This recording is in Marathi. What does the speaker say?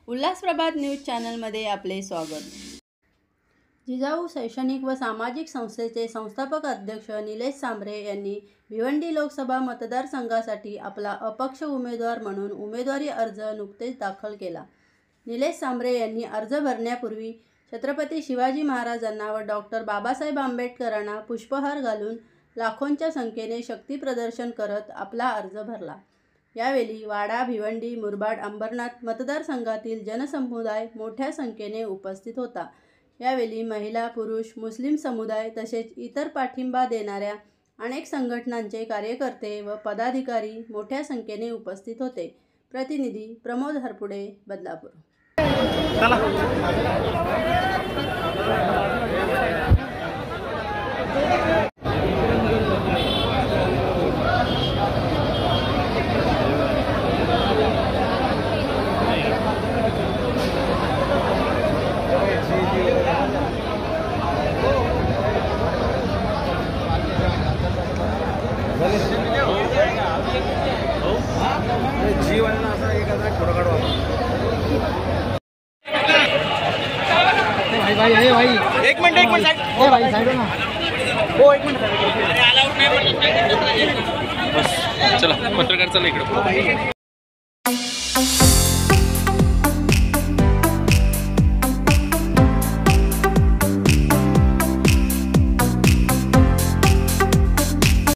उल्हासप्रभात न्यूज चॅनलमध्ये आपले स्वागत। जिजाऊ शैक्षणिक व सामाजिक संस्थेचे संस्थापक अध्यक्ष निलेश सांबरे यांनी भिवंडी लोकसभा मतदारसंघासाठी आपला अपक्ष उमेदवार म्हणून उमेदवारी अर्ज नुकतेच दाखल केला। निलेश सांबरे यांनी अर्ज भरण्यापूर्वी छत्रपती शिवाजी महाराजांना व डॉक्टर बाबासाहेब आंबेडकरांना पुष्पहार घालून लाखोंच्या संख्येने शक्तीप्रदर्शन करत आपला अर्ज भरला। यावेळी वाडा, भिवंडी, मुरबाड, अंबरनाथ मतदारसंघातील जनसमुदाय मोठ्या संख्येने उपस्थित होता। यावेळी महिला, पुरुष, मुस्लिम समुदाय तसेच इतर पाठिंबा देणाऱ्या अनेक संघटनांचे कार्यकर्ते व पदाधिकारी मोठ्या संख्येने उपस्थित होते। प्रतिनिधी प्रमोद हरपुडे, बदलापूर। जीवन असा एखादा फोटो काढू भाई एक मिनिट साइड ना हो एक मिनिट अरे अलाउड नाही बस चला पत्रकार चला इकडे।